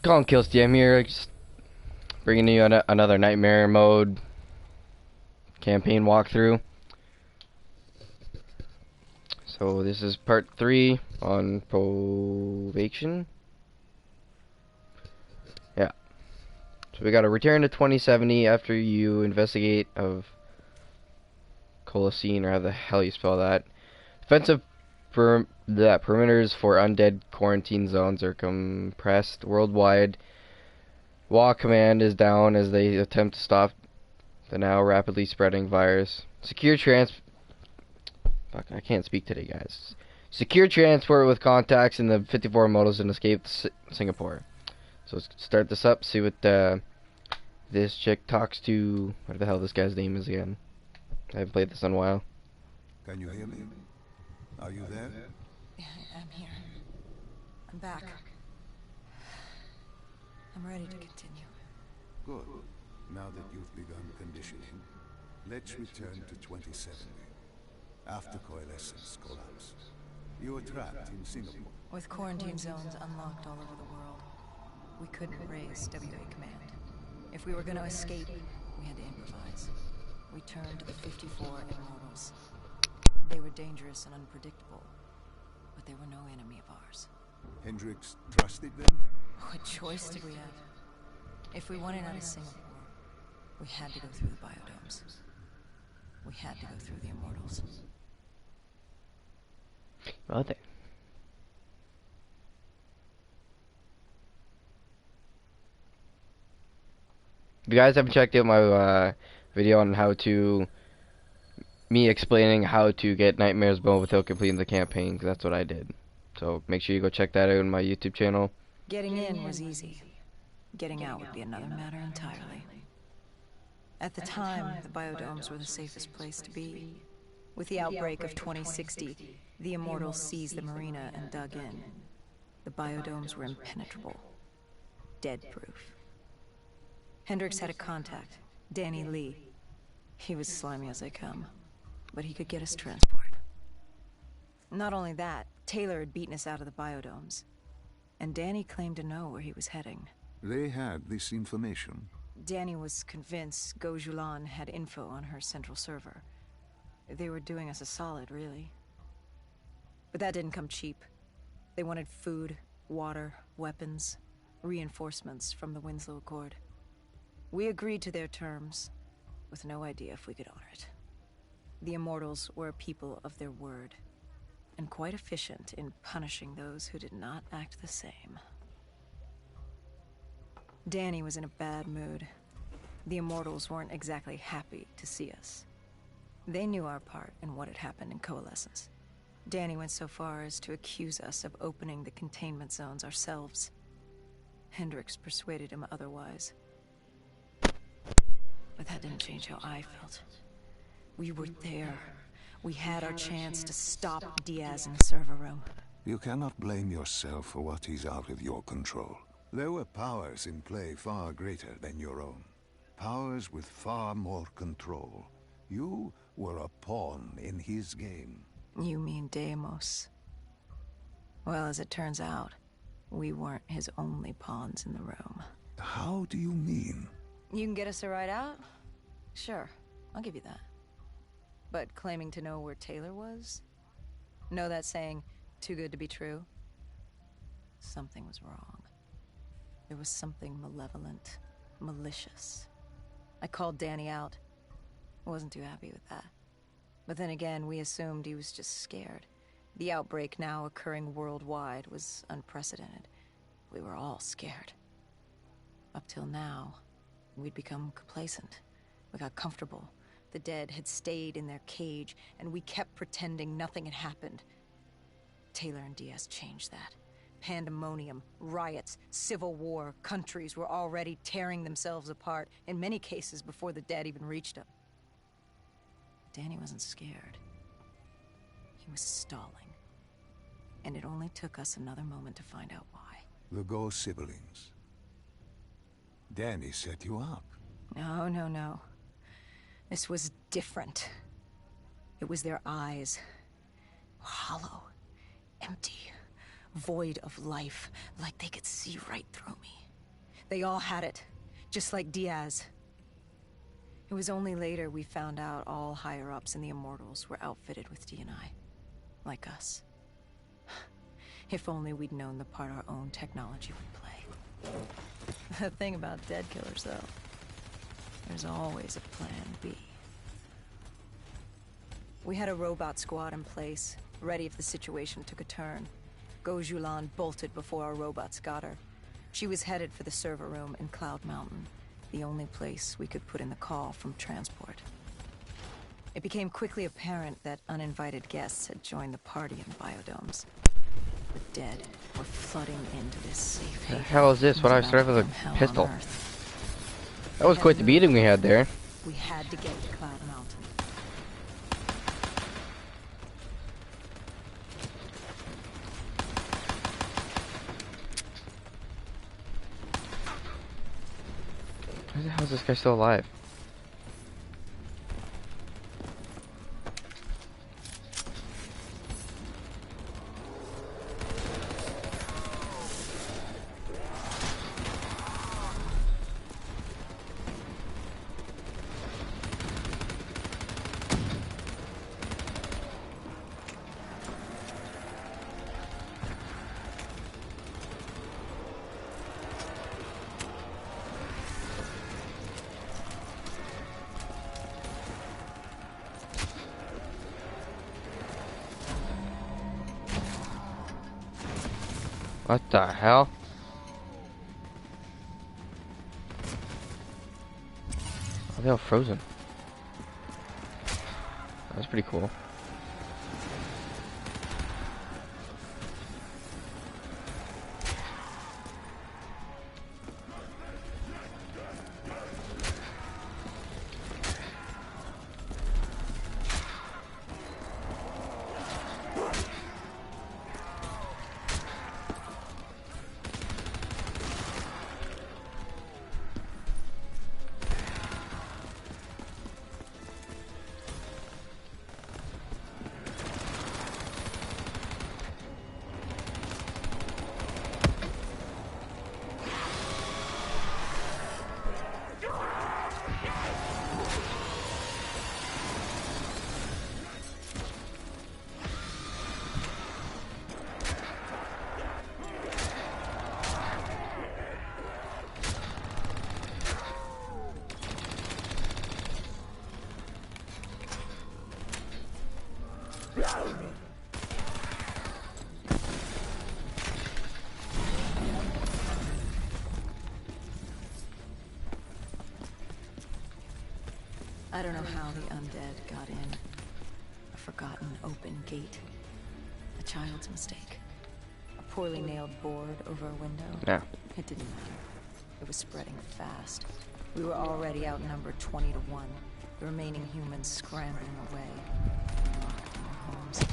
Colin Kilsty, I'm here, just bringing you another Nightmare Mode campaign walkthrough. So this is part 3 on probation. Yeah. So we gotta return to 2070 after you investigate of Colosine, or how the hell you spell that. Defensive perimeters for undead quarantine zones are compressed worldwide. WA command is down as they attempt to stop the now rapidly spreading virus. Fuck, I can't speak today, guys. Secure transport with contacts in the 54 modals and escape Singapore. So let's start this up, see what this chick talks to. What the hell this guy's name is again. I haven't played this in a while. Can you hear me? Are you there? Yeah, I'm here. I'm back. I'm ready to continue. Good. Now that you've begun conditioning, let's return to 2070. After Coalescence collapsed, you were trapped in Singapore. With quarantine zones unlocked all over the world, we couldn't raise WA command. If we were going to escape, we had to improvise. We turned to the 54 Immortals. They were dangerous and unpredictable, but they were no enemy of ours. Hendricks trusted them? What choice did we have? If we wanted out of Singapore, we had to go through the biodomes. We had to go through the Immortals. Well, there. If you guys haven't checked out my video on how to, me explaining how to get Nightmare's Bone without completing the campaign, 'cause that's what I did. So make sure you go check that out on my YouTube channel. Getting in was easy. Getting out would be another matter entirely. At the time, the biodomes were the safest place to be. With the outbreak of 2060, the Immortals seized the marina and dug in. The biodomes were impenetrable. Dead-proof. Hendricks had a contact, Danny Lee. He was slimy as they come, but he could get us transport. Not only that, Taylor had beaten us out of the biodomes, and Danny claimed to know where he was heading. They had this information. Danny was convinced Gojulan had info on her central server. They were doing us a solid, really. But that didn't come cheap. They wanted food, water, weapons, reinforcements from the Winslow Accord. We agreed to their terms, with no idea if we could honor it. The Immortals were a people of their word, and quite efficient in punishing those who did not act the same. Danny was in a bad mood. The Immortals weren't exactly happy to see us. They knew our part in what had happened in Coalescence. Danny went so far as to accuse us of opening the containment zones ourselves. Hendricks persuaded him otherwise. But that didn't change how I felt. We were there. We had our chance to stop Diaz in the server room. You cannot blame yourself for what is out of your control. There were powers in play far greater than your own. Powers with far more control. You were a pawn in his game. You mean Deimos? Well, as it turns out, we weren't his only pawns in the room. How do you mean? You can get us a ride out? Sure, I'll give you that. But claiming to know where Taylor was? Know that saying, too good to be true? Something was wrong. There was something malevolent, malicious. I called Danny out. I wasn't too happy with that. But then again, we assumed he was just scared. The outbreak now occurring worldwide was unprecedented. We were all scared. Up till now, we'd become complacent. We got comfortable. The dead had stayed in their cage, and we kept pretending nothing had happened. Taylor and Diaz changed that. Pandemonium, riots, civil war, countries were already tearing themselves apart, in many cases before the dead even reached them. Danny wasn't scared. He was stalling. And it only took us another moment to find out why. The Ghost siblings. Danny set you up. No, no, no. This was different. It was their eyes. Hollow, empty, void of life, like they could see right through me. They all had it, just like Diaz. It was only later we found out all higher-ups in the Immortals were outfitted with D&I. Like us. If only we'd known the part our own technology would play. The thing about dead killers, though, there's always a plan B. We had a robot squad in place, ready if the situation took a turn. Gojulan bolted before our robots got her. She was headed for the server room in Cloud Mountain, the only place we could put in the call from transport. It became quickly apparent that uninvited guests had joined the party in biodomes. The dead were flooding into this safe haven. The hell is this? What I started with a pistol. That was quite the beating we had there. We had to get to Cloud Mountain. Why the hell is this guy still alive? What the hell? Oh, they're all frozen. That's pretty cool. I don't know how the undead got in. A forgotten open gate. A child's mistake. A poorly nailed board over a window. Yeah. It didn't matter. It was spreading fast. We were already outnumbered 20 to 1. The remaining humans scrambling away. Locked in their homes.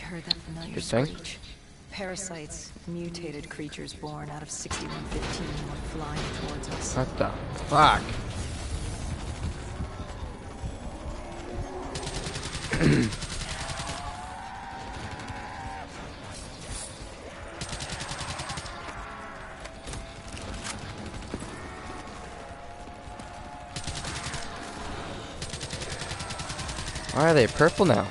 heard that familiar Interesting. screech. Parasites, mutated creatures born out of 6115 were flying towards us. What the fuck? Why are they purple now?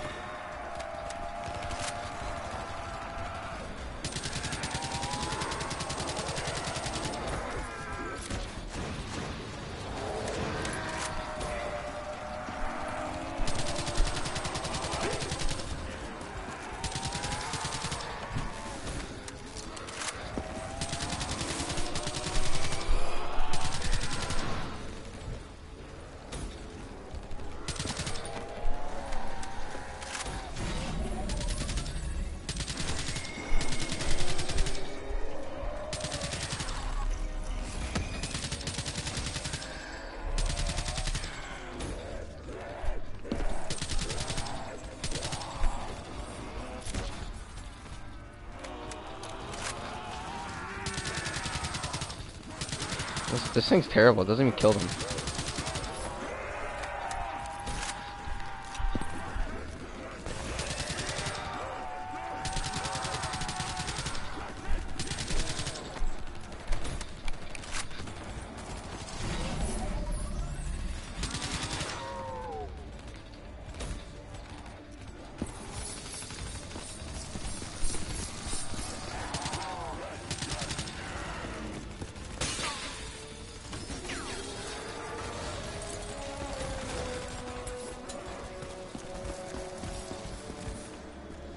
This thing's terrible. It doesn't even kill them.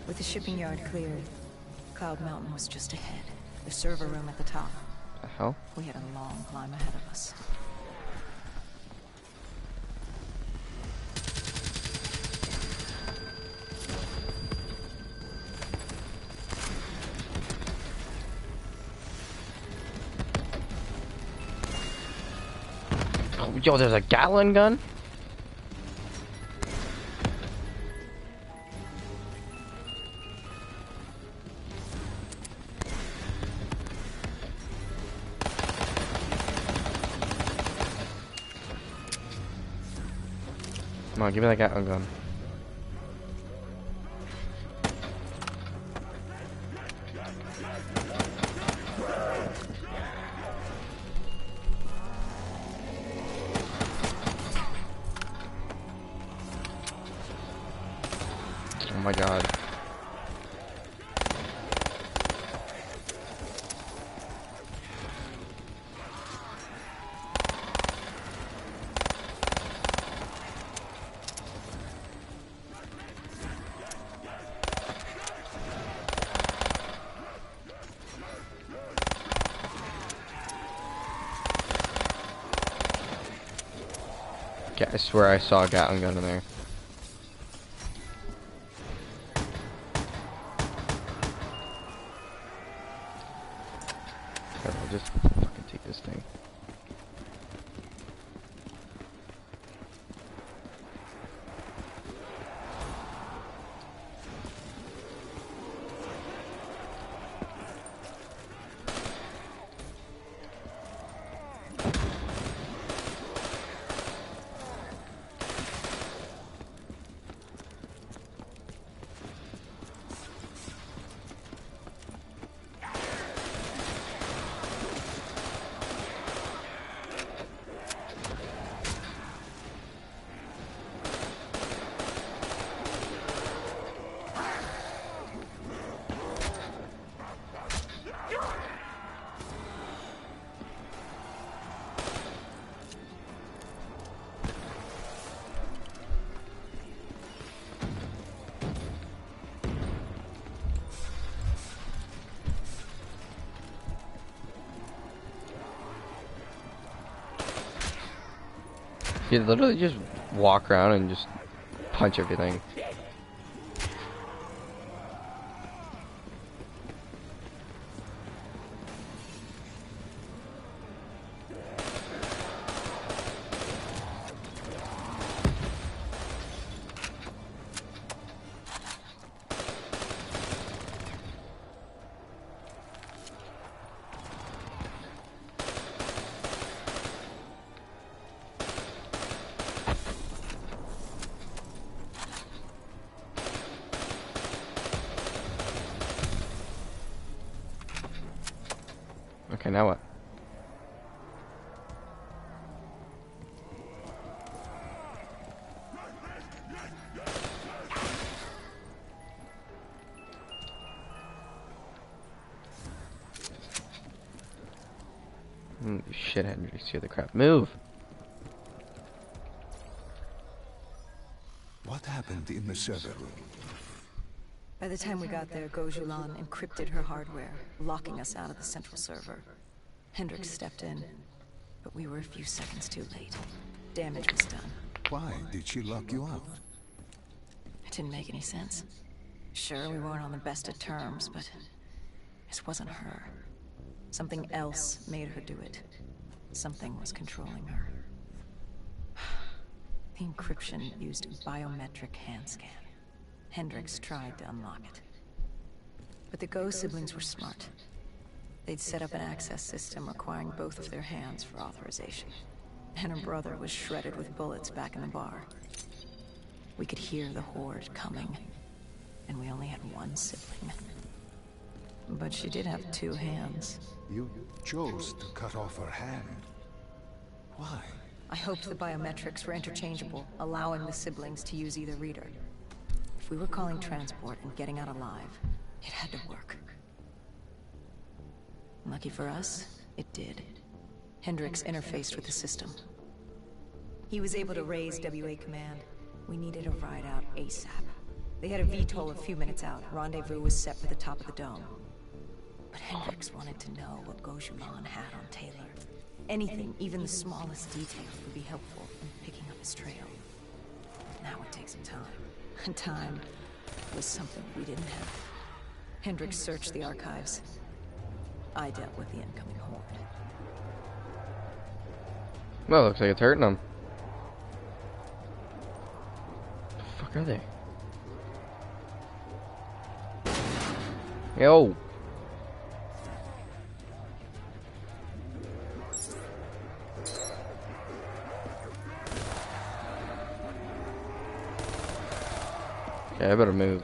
With the shipping yard cleared, Cloud Mountain was just ahead. The server room at the top. The hell? We had a long climb ahead of us. Oh, yo, there's a Gatling gun? Come on, give me that Gatling gun. Oh my god. Yeah, I swear I saw a Gatling gun in there. Here, I'll just fucking take this thing. You literally just walk around and just punch everything. Okay, now what? Shit, Hendrix, you're the crap. Move! What happened in the server room? By the time we got there, Gojulan encrypted her hardware, locking us out of the central server. Hendrix stepped in, but we were a few seconds too late. Damage was done. Why did she lock you out? It didn't make any sense. Sure, we weren't on the best of terms, but this wasn't her. Something else made her do it. Something was controlling her. The encryption used a biometric hand scan. Hendrix tried to unlock it. But the Go siblings were smart. They'd set up an access system requiring both of their hands for authorization. And her brother was shredded with bullets back in the bar. We could hear the horde coming, and we only had one sibling. But she did have two hands. You chose to cut off her hand. Why? I hoped the biometrics were interchangeable, allowing the siblings to use either reader. If we were calling transport and getting out alive, it had to work. Lucky for us, it did. Hendrix interfaced with the system. He was able to raise WA command. We needed a ride out ASAP. They had a VTOL a few minutes out. Rendezvous was set for the top of the dome. But Hendrix wanted to know what Gojulan had on Taylor. Anything, even the smallest detail, would be helpful in picking up his trail. That would take some time. And time was something we didn't have. Hendrix searched the archives. I dealt with the incoming horde. Well, looks like it's hurting them. The fuck are they? Yo! Yeah, I better move.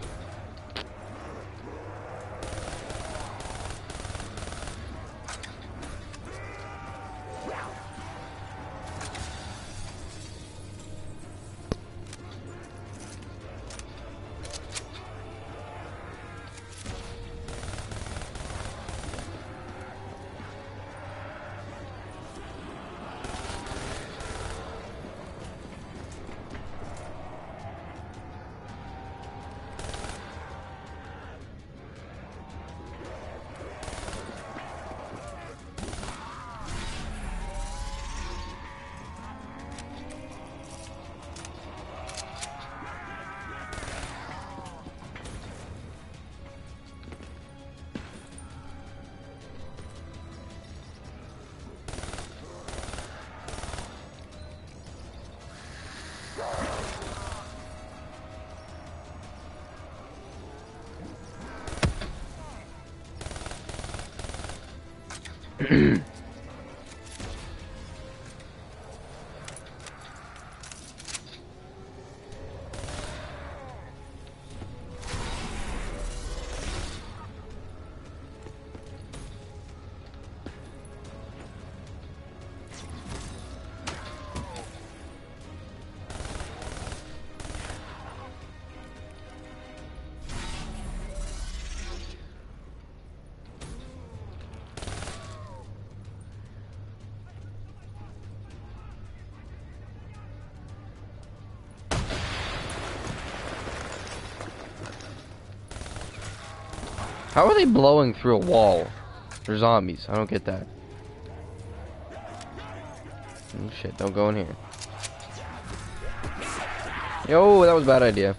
How are they blowing through a wall? They're zombies. I don't get that. Oh, shit, don't go in here. Yo, that was a bad idea.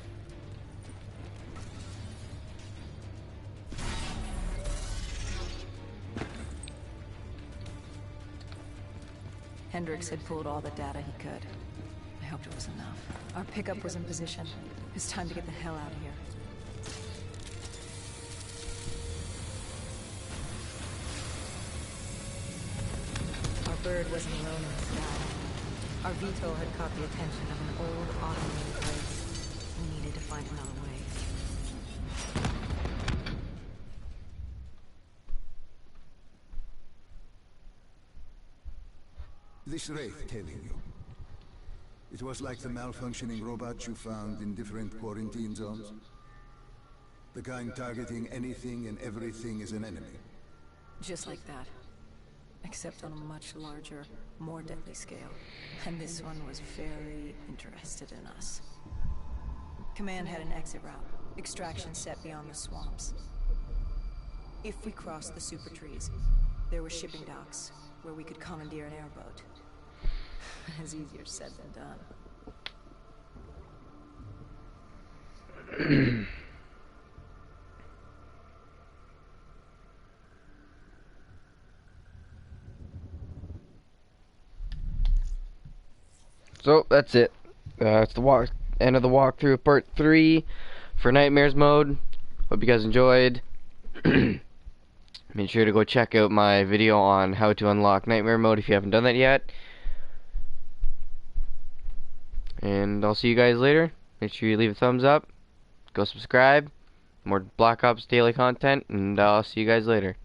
Hendrix had pulled all the data he could. I hoped it was enough. Our pickup was in position. It's time to get the hell out of here. Bird wasn't alone in the sky. Our VTOL had caught the attention of an old automated race. We needed to find another way. This Wraith telling you. It was like the malfunctioning robots you found in different quarantine zones. The kind targeting anything and everything as an enemy. Just like that. Except on a much larger, more deadly scale. And this one was very interested in us. Command had an exit route. Extraction set beyond the swamps. If we crossed the super trees, there were shipping docks where we could commandeer an airboat. It's easier said than done. So that's it. It's the end of the walkthrough of part 3 for Nightmares mode. Hope you guys enjoyed. Make sure to go check out my video on how to unlock Nightmare mode if you haven't done that yet. And I'll see you guys later. Make sure you leave a thumbs up. Go subscribe. More Black Ops daily content. And I'll see you guys later.